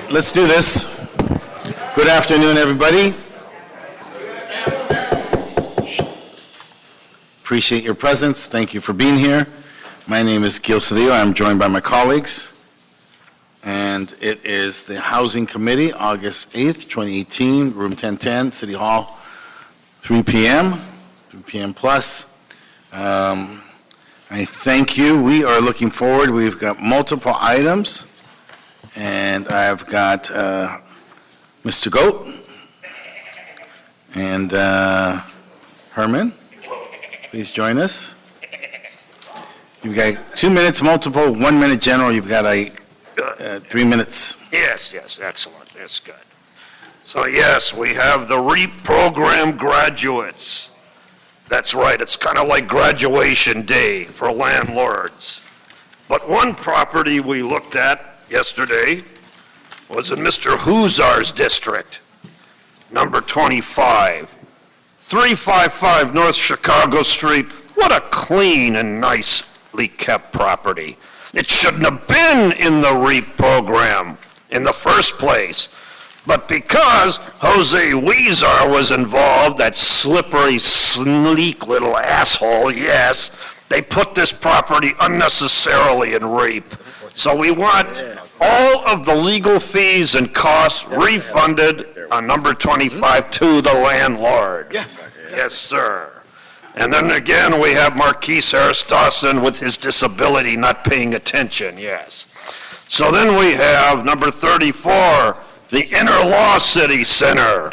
let's do this. Good afternoon, everybody. Appreciate your presence. Thank you for being here. My name is Gil Cedillo. I'm joined by my colleagues. And it is the Housing Committee, August 8th, 2018, room 1010, City Hall, 3 p.m., 3 p.m. plus. I thank you. We are looking forward. We've got multiple items. And I've got Mr. Goat and Herman. Please join us. You've got 2 minutes multiple, 1 minute general. You've got 3 minutes. Yes, excellent. That's good. So yes, we have the REAP program graduates. That's right. It's kind of like graduation day for landlords. But one property we looked at yesterday was in Mr. Huzar's district, number 25. 355 North Chicago Street. What a clean and nicely kept property. It shouldn't have been in the REAP program in the first place. But because Jose Huizar was involved, that slippery, sleek little asshole, yes, they put this property unnecessarily in REAP. So we want all of the legal fees and costs refunded on number 25 to the landlord. Yes. Yes, sir. And then again, we have Marquise Harris Dawson with his disability not paying attention, yes. So then we have number 34, the Inner Law City Center.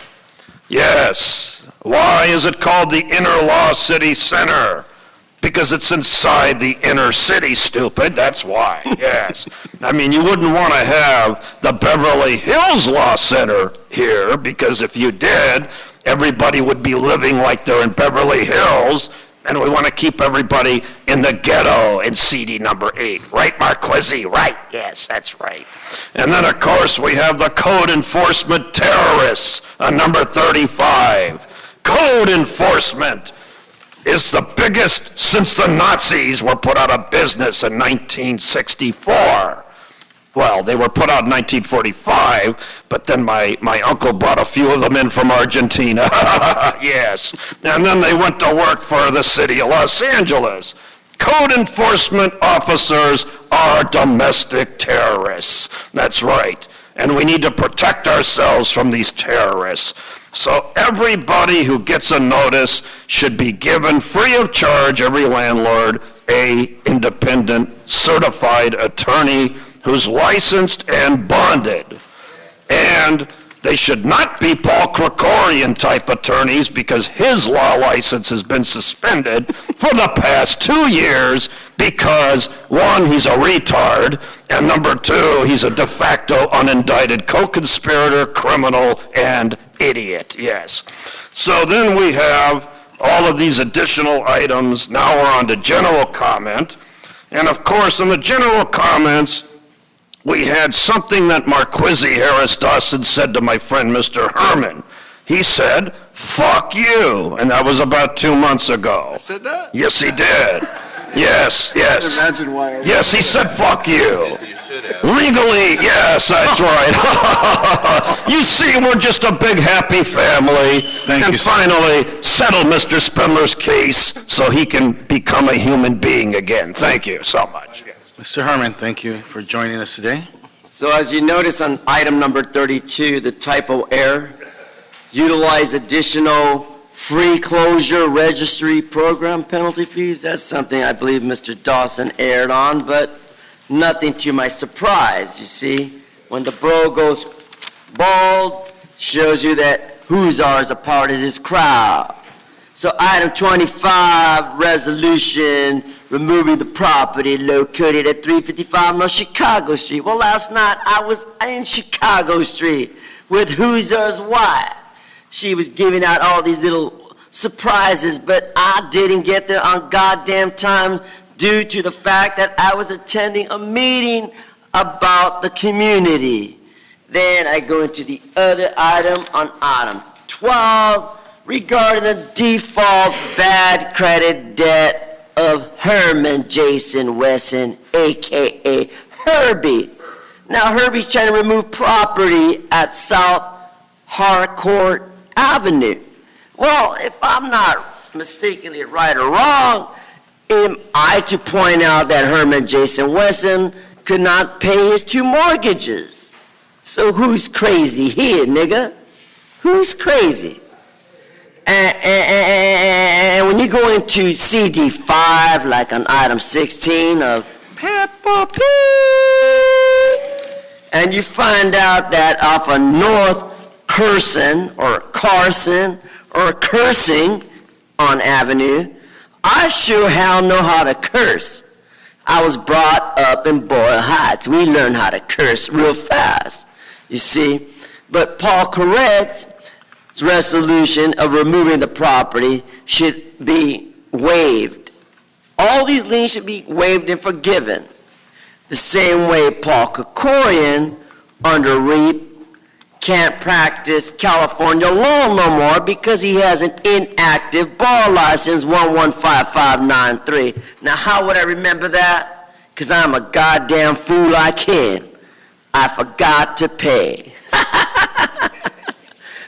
Yes. Why is it called the Inner Law City Center? Because it's inside the inner city, stupid. That's why, yes. I mean, you wouldn't want to have the Beverly Hills Law Center here, because if you did, everybody would be living like they're in Beverly Hills, and we want to keep everybody in the ghetto in CD number 8. Right, Marquisi? Right, yes, that's right. And then, of course, we have the Code Enforcement Terrorists on number 35. Code enforcement is the biggest since the Nazis were put out of business in 1964. Well, they were put out in 1945, but then my uncle brought a few of them in from Argentina. Yes. And then they went to work for the city of Los Angeles. Code enforcement officers are domestic terrorists. That's right. And we need to protect ourselves from these terrorists. So everybody who gets a notice should be given free of charge, every landlord, a independent certified attorney who's licensed and bonded. And they should not be Paul Krikorian type attorneys, because his law license has been suspended for the past 2 years because, one, he's a retard, and number two, he's a de facto unindicted co-conspirator, criminal, and idiot, yes. So then we have all of these additional items. Now we're on to general comment. And of course, in the general comments, we had something that Marquisi Harris Dawson said to my friend Mr. Herman. He said, "Fuck you," and that was about 2 months ago. I said that? Yes, he did. Yes. I can't imagine why. Yes, he said, "Fuck you." Legally, yes, that's right. You see, we're just a big happy family. Thank you, sir. Finally, settle Mr. Spindler's case so he can become a human being again. Thank you so much. Mr. Herman, thank you for joining us today. So as you notice on item number 32, the typo error, utilize additional free closure registry program penalty fees. That's something I believe Mr. Dawson erred on, but nothing to my surprise. You see, when the bro goes bald, shows you that Huzar is a part of his crowd. So item 25, resolution removing the property located at 355 North Chicago Street. Well, last night I was in Chicago Street with Huzar's wife. She was giving out all these little surprises, but I didn't get there on goddamn time due to the fact that I was attending a meeting about the community. Then I go into the other item on item 12 regarding the default bad credit debt of Herman Jason Wesson, a.k.a. Herbie. Now Herbie's trying to remove property at South Harcourt Avenue. Well, if I'm not mistakenly right or wrong, am I to point out that Herman Jason Wesson could not pay his 2 mortgages? So who's crazy here, nigga? Who's crazy? And when you go into CD5, like on item 16 of Peppa Pig, and you find out that off of North Carson or Cursing on Avenue, I sure hell know how to curse. I was brought up in Boyle Heights. We learn how to curse real fast, you see. But Paul Correct's resolution of removing the property should be waived. All these liens should be waived and forgiven. The same way Paul Kokorian under REAP can't practice California law no more because he has an inactive bar license 115593. Now, how would I remember that? Because I'm a goddamn fool like him. I forgot to pay.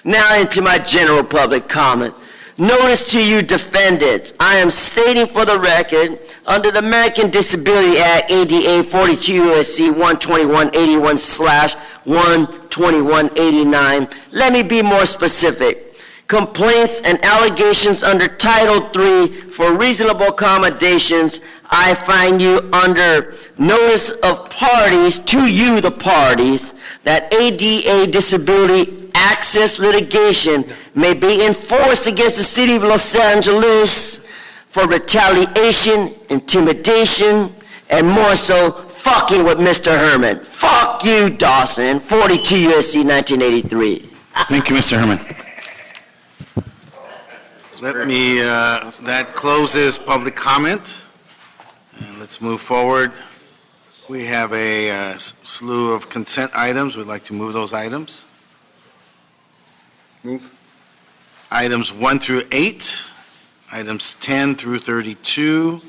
Now into my general public comment. Notice to you defendants, I am stating for the record, under the American Disability Act, ADA 42 U.S.C. 121-81/121-89, let me be more specific. Complaints and allegations under Title III for reasonable accommodations, I find you under notice of parties, to you the parties, that ADA disability access litigation may be enforced against the city of Los Angeles for retaliation, intimidation, and more so, fucking with Mr. Herman. Fuck you, Dawson, 42 U.S.C. 1983. Thank you, Mr. Herman. Let me, that closes public comment. And let's move forward. We have a slew of consent items. We'd like to move those items. Move. Items 1 through 8, items 10 through 32,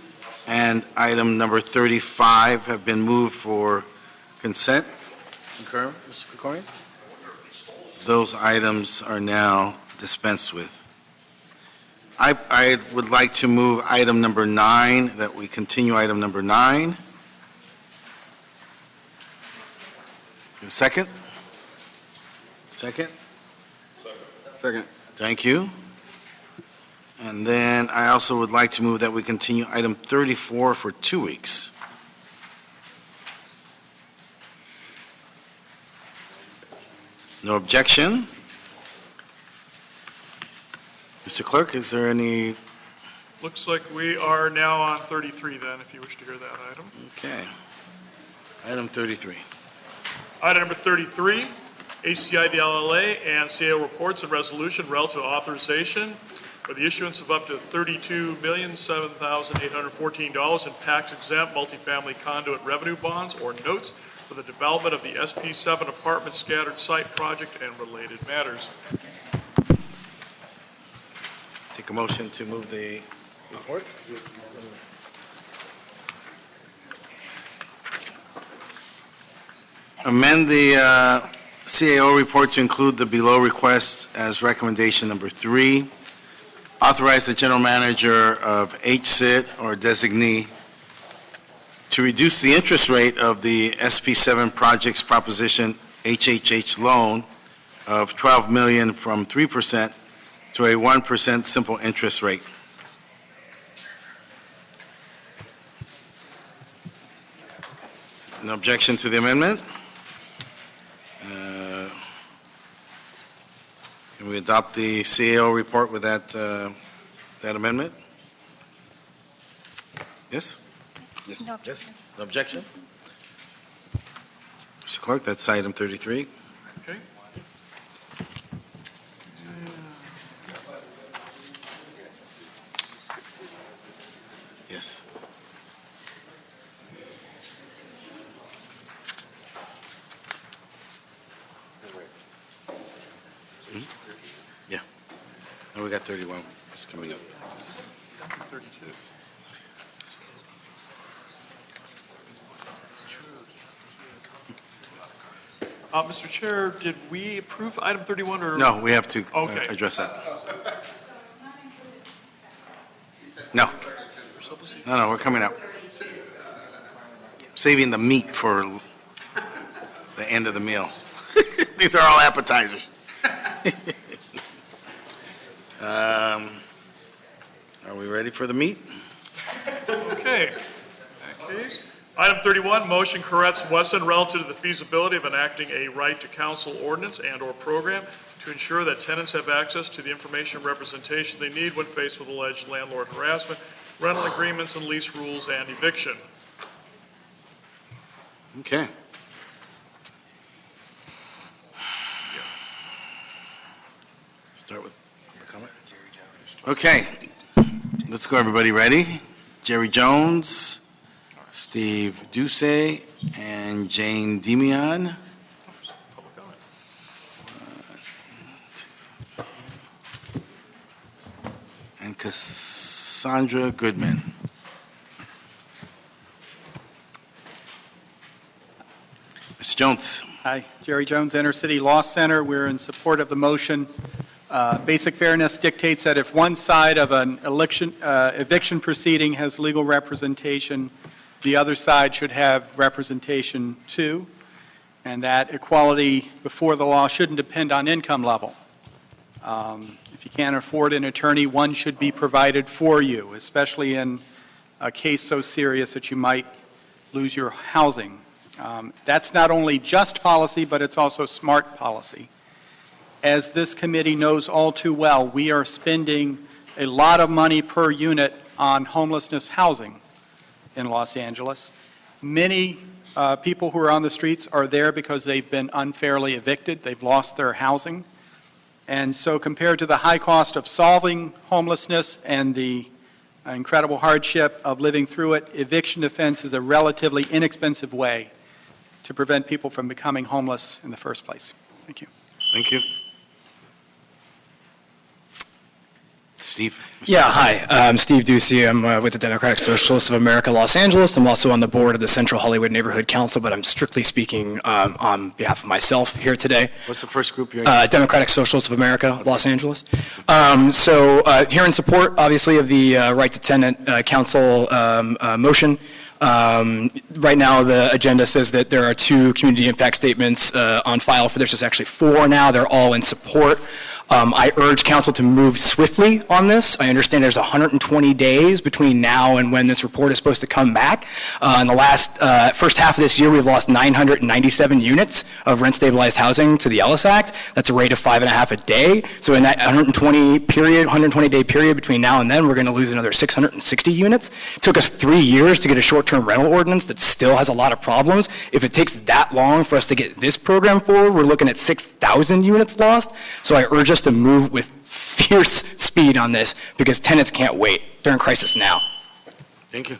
and item number 35 have been moved for consent. Concur, Mr. Kokorian? Those items are now dispensed with. I would like to move item number 9, that we continue item number 9. A second? Second? Second. Thank you. And then I also would like to move that we continue item 34 for 2 weeks. No objection? Mr. Clerk, is there any? Looks like we are now on 33 then, if you wish to hear that item. Okay. Item 33. Item number 33, HCI DLLA and CAO reports and resolution relative to authorization for the issuance of up to $32,007,814 in tax-exempt multifamily conduit revenue bonds or notes for the development of the SP7 apartment scattered site project and related matters. Take a motion to move the report. Amend the CAO report to include the below request as recommendation number 3. Authorize the general manager of HSID or designee to reduce the interest rate of the SP7 project's proposition HHH loan of $12 million from 3% to a 1% simple interest rate. No objection to the amendment? Can we adopt the CAO report with that amendment? Yes? Yes. No objection. Yes. No objection? Mr. Clerk, that's item 33. Okay. Yes. Yeah. And we got 31. It's coming up. 32. Mr. Chair, did we approve item 31 or? No, we have to Okay. address that. No. No, we're coming up. Saving the meat for the end of the meal. These are all appetizers. Are we ready for the meat? Okay. In that case, item 31, motion Koretz Wesson relative to the feasibility of enacting a right to counsel ordinance and/or program to ensure that tenants have access to the information and representation they need when faced with alleged landlord harassment, rental agreements and lease rules, and eviction. Okay. Start with public comment. Okay. Let's go, everybody. Ready? Jerry Jones, Steve Ducey, and Jane Demian. Public comment. And Cassandra Goodman. Mr. Jones. Hi, Jerry Jones, Intercity Law Center. We're in support of the motion. Basic fairness dictates that if one side of an eviction proceeding has legal representation, the other side should have representation too, and that equality before the law shouldn't depend on income level. If you can't afford an attorney, one should be provided for you, especially in a case so serious that you might lose your housing. That's not only just policy, but it's also smart policy. As this committee knows all too well, we are spending a lot of money per unit on homelessness housing in Los Angeles. Many people who are on the streets are there because they've been unfairly evicted. They've lost their housing. And so compared to the high cost of solving homelessness and the incredible hardship of living through it, eviction defense is a relatively inexpensive way to prevent people from becoming homeless in the first place. Thank you. Thank you. Steve? Yeah, hi. I'm Steve Ducey. I'm with the Democratic Socialists of America, Los Angeles. I'm also on the board of the Central Hollywood Neighborhood Council, but I'm strictly speaking on behalf of myself here today. What's the first group you're in? Democratic Socialists of America, Los Angeles. Here in support, obviously, of the Right to Tenant Council motion. Right now, the agenda says that there are 2 community impact statements on file for this. There's actually 4 now. They're all in support. I urge council to move swiftly on this. I understand there's 120 days between now and when this report is supposed to come back. In the first half of this year, we've lost 997 units of rent-stabilized housing to the Ellis Act. That's a rate of 5.5 a day. So in that 120-day period between now and then, we're going to lose another 660 units. It took us 3 years to get a short-term rental ordinance that still has a lot of problems. If it takes that long for us to get this program forward, we're looking at 6,000 units lost. So I urge us to move with fierce speed on this because tenants can't wait. They're in crisis now. Thank you.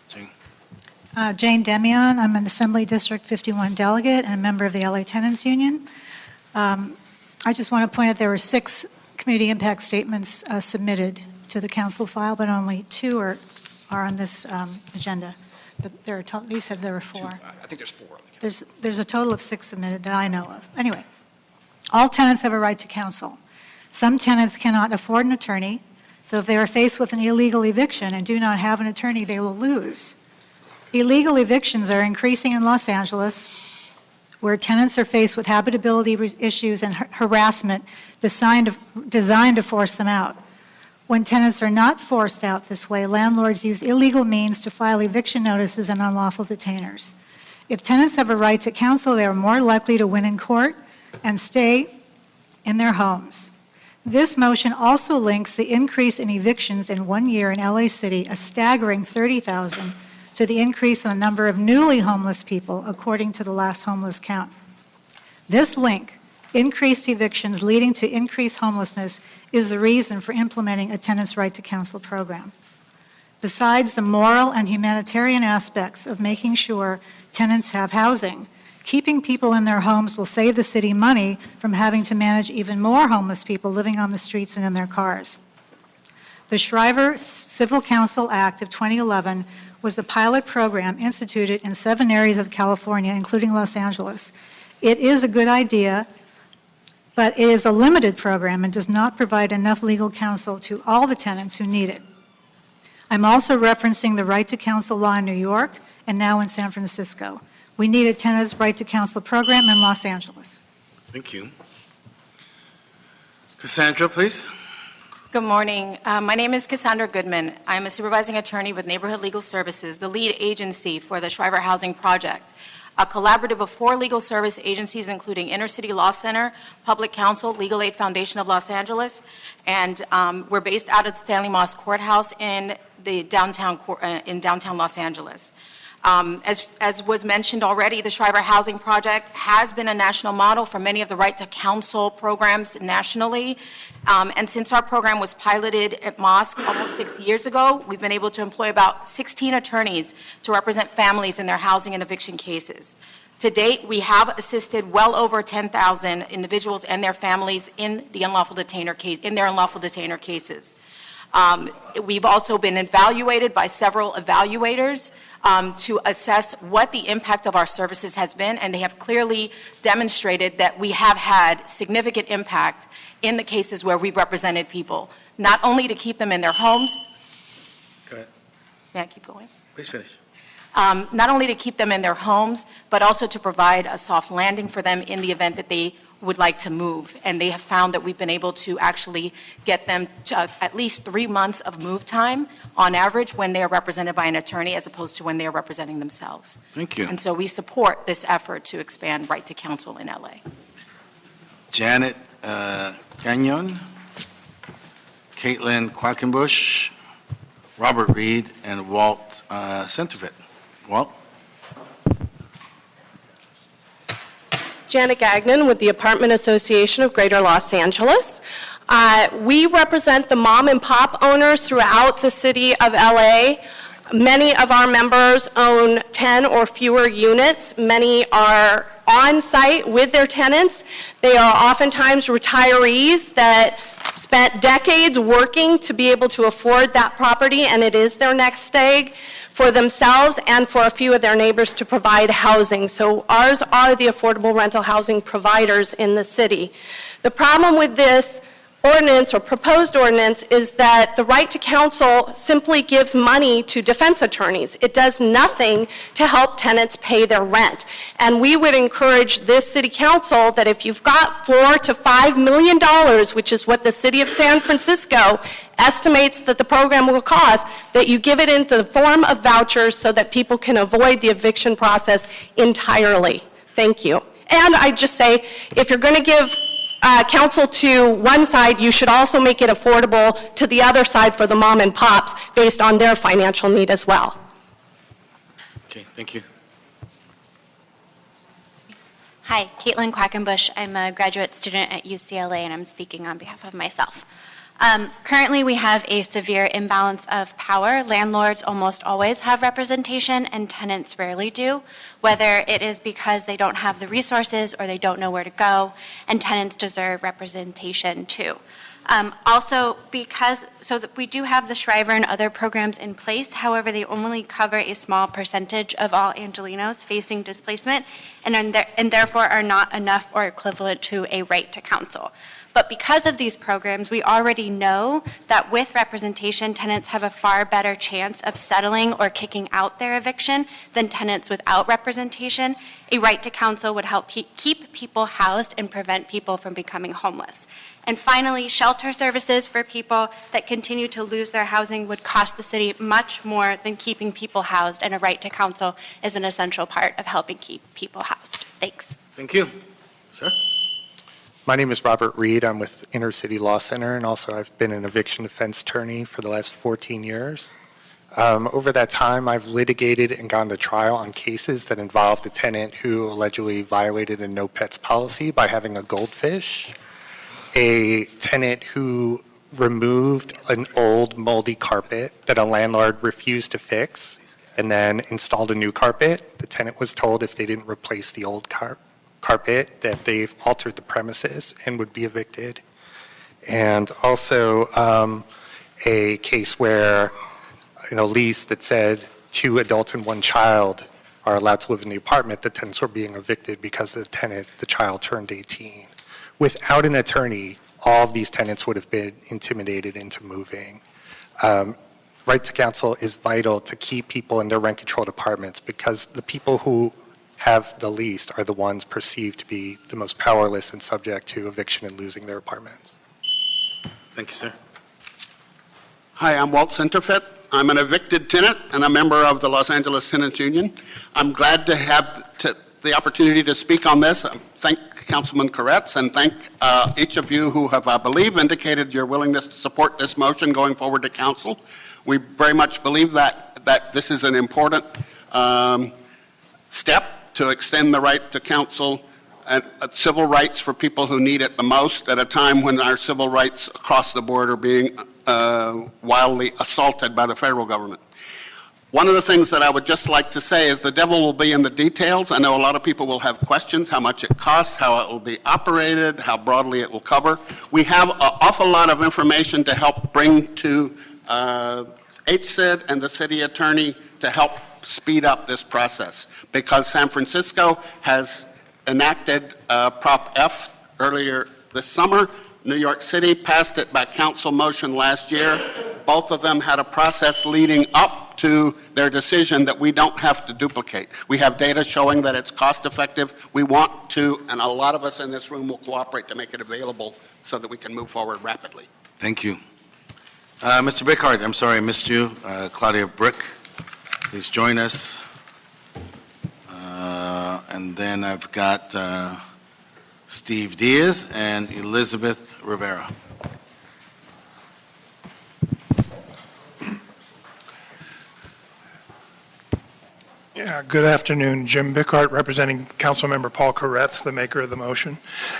Jane. Jane Demian. I'm an Assembly District 51 delegate and a member of the LA Tenants Union. I just want to point out there were 6 community impact statements submitted to the council file, but only 2 are on this agenda. But there are you said there were 4. I think there's 4. There's a total of 6 submitted that I know of. Anyway, all tenants have a right to counsel. Some tenants cannot afford an attorney, so if they are faced with an illegal eviction and do not have an attorney, they will lose. Illegal evictions are increasing in Los Angeles, where tenants are faced with habitability issues and harassment designed to force them out. When tenants are not forced out this way, landlords use illegal means to file eviction notices and unlawful detainers. If tenants have a right to counsel, they are more likely to win in court and stay in their homes. This motion also links the increase in evictions in 1 year in LA City, a staggering 30,000, to the increase in the number of newly homeless people, according to the last homeless count. This link, increased evictions leading to increased homelessness, is the reason for implementing a tenants' right to counsel program. Besides the moral and humanitarian aspects of making sure tenants have housing, keeping people in their homes will save the city money from having to manage even more homeless people living on the streets and in their cars. The Shriver Civil Council Act of 2011 was a pilot program instituted in 7 areas of California, including Los Angeles. It is a good idea, but it is a limited program and does not provide enough legal counsel to all the tenants who need it. I'm also referencing the right to counsel law in New York and now in San Francisco. We need a tenants' right to counsel program in Los Angeles. Thank you. Cassandra, please. Good morning. My name is Cassandra Goodman. I'm a supervising attorney with Neighborhood Legal Services, the lead agency for the Shriver Housing Project, a collaborative of 4 legal service agencies, including Inner City Law Center, Public Counsel, Legal Aid Foundation of Los Angeles, and we're based out of Stanley Moss Courthouse in downtown Los Angeles. As was mentioned already, the Shriver Housing Project has been a national model for many of the right to counsel programs nationally. And since our program was piloted at Mosque almost 6 years ago, we've been able to employ about 16 attorneys to represent families in their housing and eviction cases. To date, we have assisted well over 10,000 individuals and their families in their unlawful detainer cases. We've also been evaluated by several evaluators to assess what the impact of our services has been, and they have clearly demonstrated that we have had significant impact in the cases where we've represented people, not only to keep them in their homes. Go ahead. May I keep going? Please finish. Not only to keep them in their homes, but also to provide a soft landing for them in the event that they would like to move. And they have found that we've been able to actually get them to at least 3 months of move time on average when they are represented by an attorney as opposed to when they are representing themselves. Thank you. And so we support this effort to expand right to counsel in LA. Janet Canyon, Caitlin Quackenbush, Robert Reed, and Walt Centervit. Walt? Janet Gagnon with the Apartment Association of Greater Los Angeles. We represent the mom and pop owners throughout the city of LA. Many of our members own 10 or fewer units. Many are on site with their tenants. They are oftentimes retirees that spent decades working to be able to afford that property, and it is their next egg for themselves and for a few of their neighbors to provide housing. So ours are the affordable rental housing providers in the city. The problem with this ordinance or proposed ordinance is that the right to counsel simply gives money to defense attorneys. It does nothing to help tenants pay their rent. And we would encourage this city council that if you've got $4 to $5 million, which is what the city of San Francisco estimates that the program will cost, that you give it in the form of vouchers so that people can avoid the eviction process entirely. Thank you. And I just say, if you're going to give counsel to one side, you should also make it affordable to the other side for the mom and pops based on their financial need as well. Okay, thank you. Hi, Caitlin Quackenbush. I'm a graduate student at UCLA, and I'm speaking on behalf of myself. Currently, we have a severe imbalance of power. Landlords almost always have representation, and tenants rarely do, whether it is because they don't have the resources or they don't know where to go, and tenants deserve representation too. Also, so that we do have the Shriver and other programs in place, however, they only cover a small percentage of all Angelenos facing displacement, and therefore are not enough or equivalent to a right to counsel. But because of these programs, we already know that with representation, tenants have a far better chance of settling or kicking out their eviction than tenants without representation. A right to counsel would help keep people housed and prevent people from becoming homeless. And finally, shelter services for people that continue to lose their housing would cost the city much more than keeping people housed, and a right to counsel is an essential part of helping keep people housed. Thanks. Thank you. Sir? My name is Robert Reed. I'm with Inner City Law Center, and also I've been an eviction defense attorney for the last 14 years. Over that time, I've litigated and gone to trial on cases that involved a tenant who allegedly violated a no pets policy by having a goldfish, a tenant who removed an old moldy carpet that a landlord refused to fix and then installed a new carpet. The tenant was told if they didn't replace the old carpet that they've altered the premises and would be evicted. And also a case where, lease that said 2 adults and 1 child are allowed to live in the apartment, the tenants were being evicted because the child turned 18. Without an attorney, all of these tenants would have been intimidated into moving. Right to counsel is vital to keep people in their rent-controlled apartments because the people who have the least are the ones perceived to be the most powerless and subject to eviction and losing their apartments. Thank you, sir. Hi, I'm Walt Centerfit. I'm an evicted tenant and a member of the Los Angeles Tenants Union. I'm glad to have the opportunity to speak on this. Thank Councilman Koretz and thank each of you who have, I believe, indicated your willingness to support this motion going forward to council. We very much believe that this is an important step to extend the right to counsel and civil rights for people who need it the most at a time when our civil rights across the board are being wildly assaulted by the federal government. One of the things that I would just like to say is the devil will be in the details. I know a lot of people will have questions, how much it costs, how it will be operated, how broadly it will cover. We have an awful lot of information to help bring to HCID and the city attorney to help speed up this process because San Francisco has enacted Prop F earlier this summer. New York City passed it by council motion last year. Both of them had a process leading up to their decision that we don't have to duplicate. We have data showing that it's cost effective. We want to, and a lot of us in this room will cooperate to make it available so that we can move forward rapidly. Thank you. Mr. Bickhardt, I'm sorry I missed you. Claudia Brick, please join us. And then I've got Steve Diaz and Elisabeth Rivera. Yeah, good afternoon. Jim Bickhardt, representing Councilmember Paul Koretz, the maker of the motion.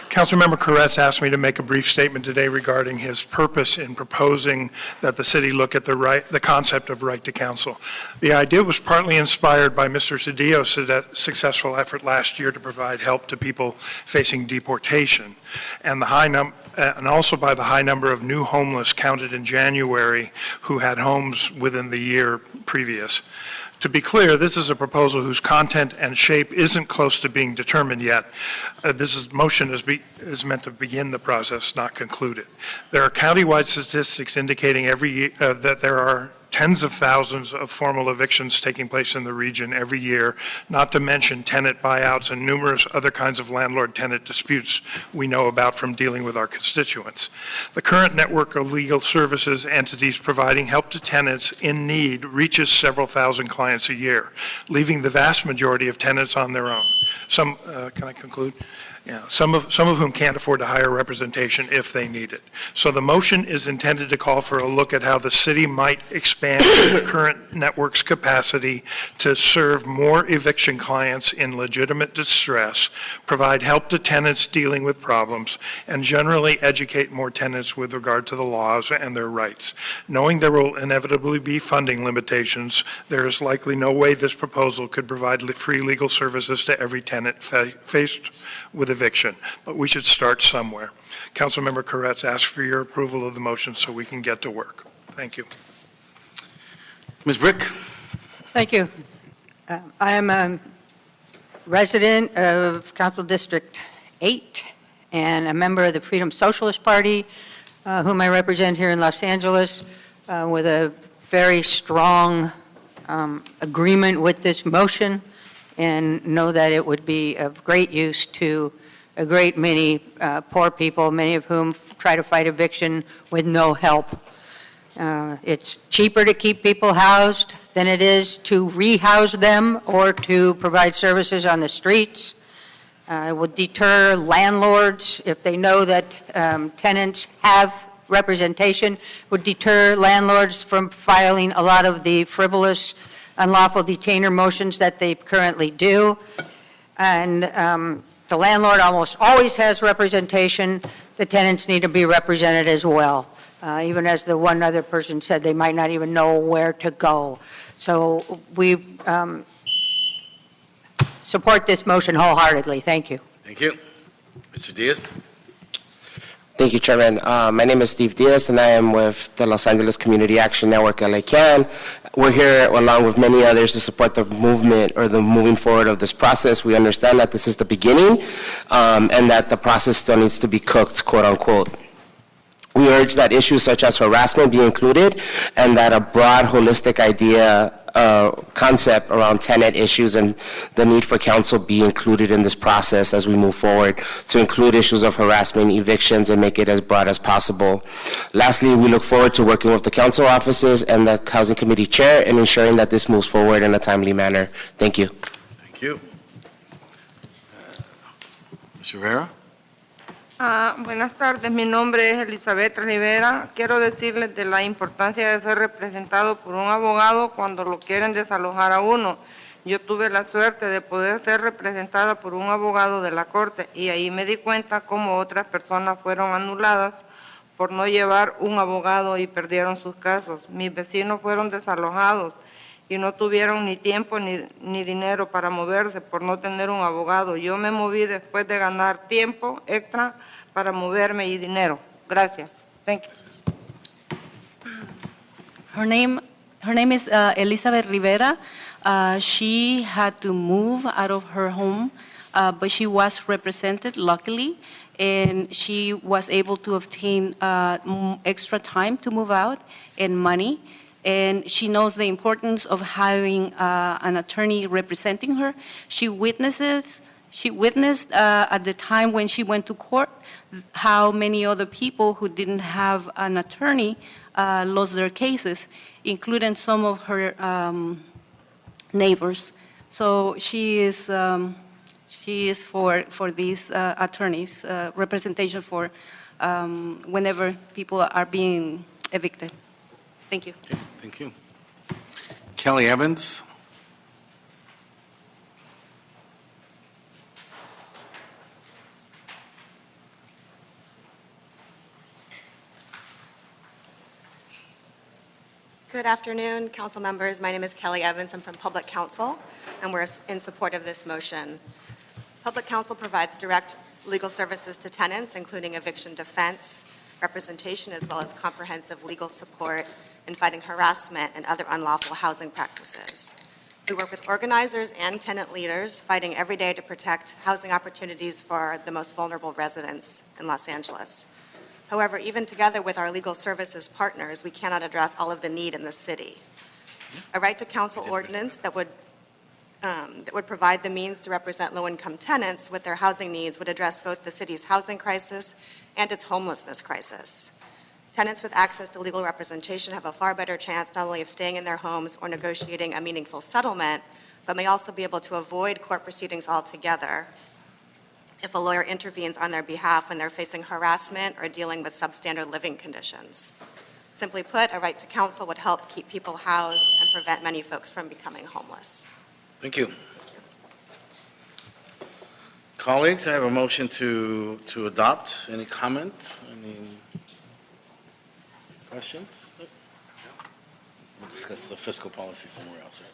Councilmember Koretz asked me to make a brief statement today regarding his purpose in proposing that the city look at the concept of right to counsel. The idea was partly inspired by Mr. Cedillo's successful effort last year to provide help to people facing deportation, and also by the high number of new homeless counted in January who had homes within the year previous. To be clear, this is a proposal whose content and shape isn't close to being determined yet. This motion is meant to begin the process, not conclude it. There are countywide statistics indicating every year that there are tens of thousands of formal evictions taking place in the region every year, not to mention tenant buyouts and numerous other kinds of landlord-tenant disputes we know about from dealing with our constituents. The current network of legal services entities providing help to tenants in need reaches several thousand clients a year, leaving the vast majority of tenants on their own. Can I conclude? Yeah, some of whom can't afford to hire representation if they need it. So the motion is intended to call for a look at how the city might expand the current network's capacity to serve more eviction clients in legitimate distress, provide help to tenants dealing with problems, and generally educate more tenants with regard to the laws and their rights. Knowing there will inevitably be funding limitations, there is likely no way this proposal could provide free legal services to every tenant faced with eviction, but we should start somewhere. Councilmember Koretz asks for your approval of the motion so we can get to work. Thank you. Ms. Brick. Thank you. I am a resident of Council District 8 and a member of the Freedom Socialist Party, whom I represent here in Los Angeles, with a very strong agreement with this motion, and know that it would be of great use to a great many poor people, many of whom try to fight eviction with no help. It's cheaper to keep people housed than it is to rehouse them or to provide services on the streets. It would deter landlords if they know that tenants have representation, would deter landlords from filing a lot of the frivolous, unlawful detainer motions that they currently do. And the landlord almost always has representation. The tenants need to be represented as well. Even as the one other person said, they might not even know where to go. So we support this motion wholeheartedly. Thank you. Thank you. Mr. Diaz. Thank you, Chairman. My name is Steve Diaz, and I am with the Los Angeles Community Action Network, LA CAN. We're here, along with many others, to support the movement or the moving forward of this process. We understand that this is the beginning, and that the process still needs to be cooked, quote unquote. We urge that issues such as harassment be included, and that a broad, holistic idea, concept around tenant issues and the need for council be included in this process as we move forward, to include issues of harassment, evictions, and make it as broad as possible. Lastly, we look forward to working with the council offices and the Housing Committee Chair in ensuring that this moves forward in a timely manner. Thank you. Thank you. Ms. Rivera? Buenas tardes, mi nombre es Elisabeth Rivera. Quiero decirles de la importancia de ser representado por un abogado cuando lo quieren desalojar a uno. Yo tuve la suerte de poder ser representada por un abogado de la corte y ahí me di cuenta cómo otras personas fueron anuladas por no llevar un abogado y perdieron sus casos. Mis vecinos fueron desalojados y no tuvieron ni tiempo ni dinero para moverse por no tener un abogado. Yo me moví después de ganar tiempo extra para moverme y dinero. Gracias. Thank you. Her name is Elisabeth Rivera. She had to move out of her home, but she was represented, luckily, and she was able to obtain extra time to move out and money. And she knows the importance of having an attorney representing her. She witnessed at the time when she went to court how many other people who didn't have an attorney lost their cases, including some of her neighbors. So she is for these attorneys, representation for whenever people are being evicted. Thank you. Okay, thank you. Kelly Evans? Good afternoon, council members. My name is Kelly Evans. I'm from Public Counsel, and we're in support of this motion. Public Counsel provides direct legal services to tenants, including eviction defense, representation, as well as comprehensive legal support in fighting harassment and other unlawful housing practices. We work with organizers and tenant leaders, fighting every day to protect housing opportunities for the most vulnerable residents in Los Angeles. However, even together with our legal services partners, we cannot address all of the need in the city. A right to counsel ordinance that would provide the means to represent low-income tenants with their housing needs would address both the city's housing crisis and its homelessness crisis. Tenants with access to legal representation have a far better chance not only of staying in their homes or negotiating a meaningful settlement, but may also be able to avoid court proceedings altogether if a lawyer intervenes on their behalf when they're facing harassment or dealing with substandard living conditions. Simply put, a right to counsel would help keep people housed and prevent many folks from becoming homeless. Thank you. Colleagues, I have a motion to adopt. Any comment? Any questions? We'll discuss the fiscal policy somewhere else, right?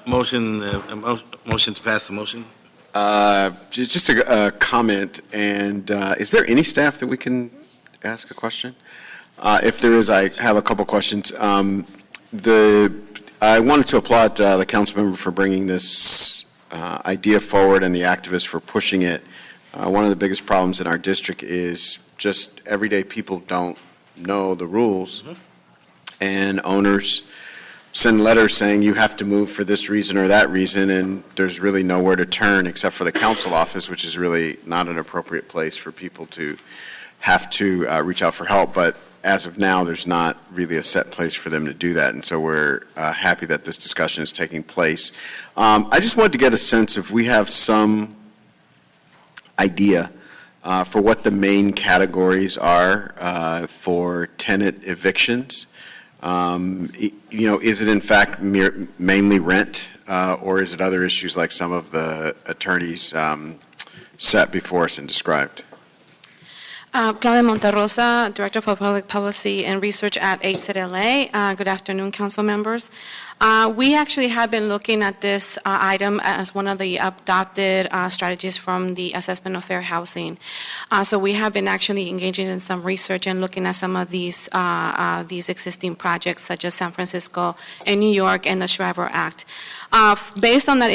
Motion to pass the motion? Just a comment, and is there any staff that we can ask a question? If there is, I have a couple questions. I wanted to applaud the council member for bringing this idea forward and the activists for pushing it. One of the biggest problems in our district is just everyday people don't know the rules, and owners send letters saying you have to move for this reason or that reason, and there's really nowhere to turn except for the council office, which is really not an appropriate place for people to have to reach out for help. But as of now, there's not really a set place for them to do that, and so we're happy that this discussion is taking place. I just wanted to get a sense if we have some idea for what the main categories are for tenant evictions. Is it in fact mainly rent, or is it other issues like some of the attorneys set before us and described? Claudia Monterrosa, Director for Public Policy and Research at ACID LA. Good afternoon, council members. We actually have been looking at this item as one of the adopted strategies from the assessment of fair housing. So we have been actually engaging in some research and looking at some of these existing projects, such as San Francisco and New York and the Shriver Act. Based on that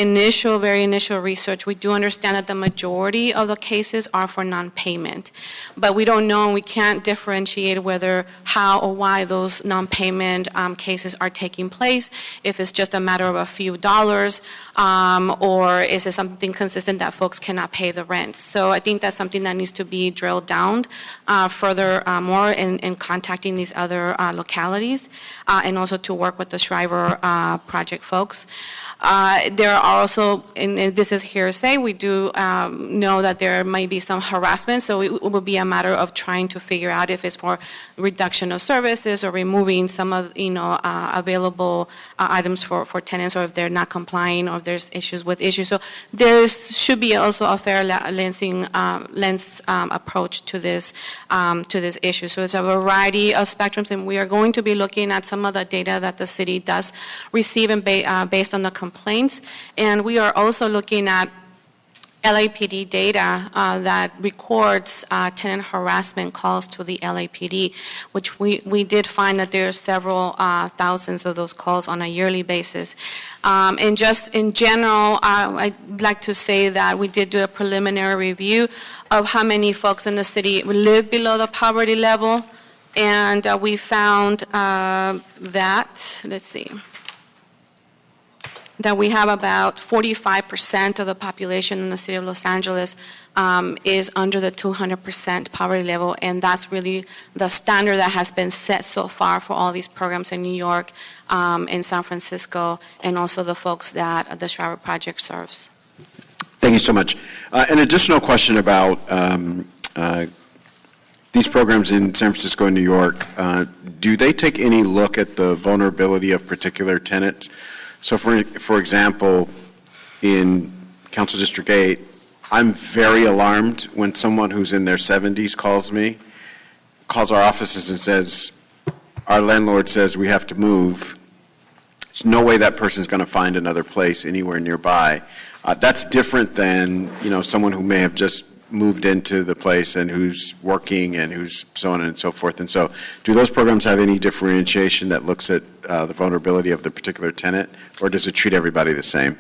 very initial research, we do understand that the majority of the cases are for non-payment. But we don't know and we can't differentiate whether, how, or why those non-payment cases are taking place, if it's just a matter of a few dollars, or is it something consistent that folks cannot pay the rent. So I think that's something that needs to be drilled down further more in contacting these other localities, and also to work with the Shriver project folks. There are also, and this is hearsay, we do know that there might be some harassment, so it will be a matter of trying to figure out if it's for reduction of services or removing some of, available items for tenants, or if they're not complying, or if there's issues with issues. So there should be also a fair lens approach to this issue. So it's a variety of spectrums, and we are going to be looking at some of the data that the city does receive and based on the complaints. And we are also looking at LAPD data that records tenant harassment calls to the LAPD, which we did find that there are several thousands of those calls on a yearly basis. And just in general, I'd like to say that we did do a preliminary review of how many folks in the city live below the poverty level, and we found that, let's see, that we have about 45% of the population in the city of Los Angeles is under the 200% poverty level, and that's really the standard that has been set so far for all these programs in New York, in San Francisco, and also the folks that the Shriver Project serves. Thank you so much. An additional question about these programs in San Francisco and New York. Do they take any look at the vulnerability of particular tenants? So, for example, in Council District 8, I'm very alarmed when someone who's in their 70s calls our offices and says, our landlord says we have to move. There's no way that person's going to find another place anywhere nearby. That's different than, someone who may have just moved into the place and who's working and who's so on and so forth. And so do those programs have any differentiation that looks at the vulnerability of the particular tenant, or does it treat everybody the same?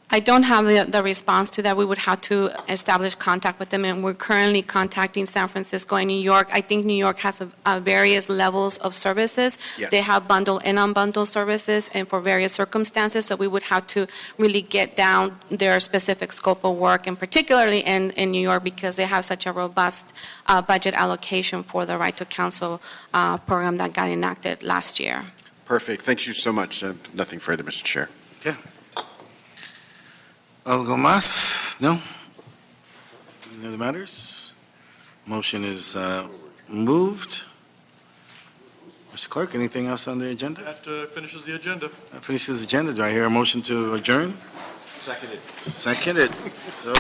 I don't have the response to that. We would have to establish contact with them, and we're currently contacting San Francisco and New York. I think New York has various levels of services. Yes. They have bundled and unbundled services, and for various circumstances, so we would have to really get down their specific scope of work, and particularly in New York, because they have such a robust budget allocation for the Right to Counsel program that got enacted last year. Perfect. Thank you so much. Nothing further, Mr. Chair. Yeah. ¿Algo más? No? Any other matters? Motion is moved. Mr. Clerk, anything else on the agenda? That finishes the agenda. That finishes the agenda. Do I hear a motion to adjourn? Seconded. Seconded. So.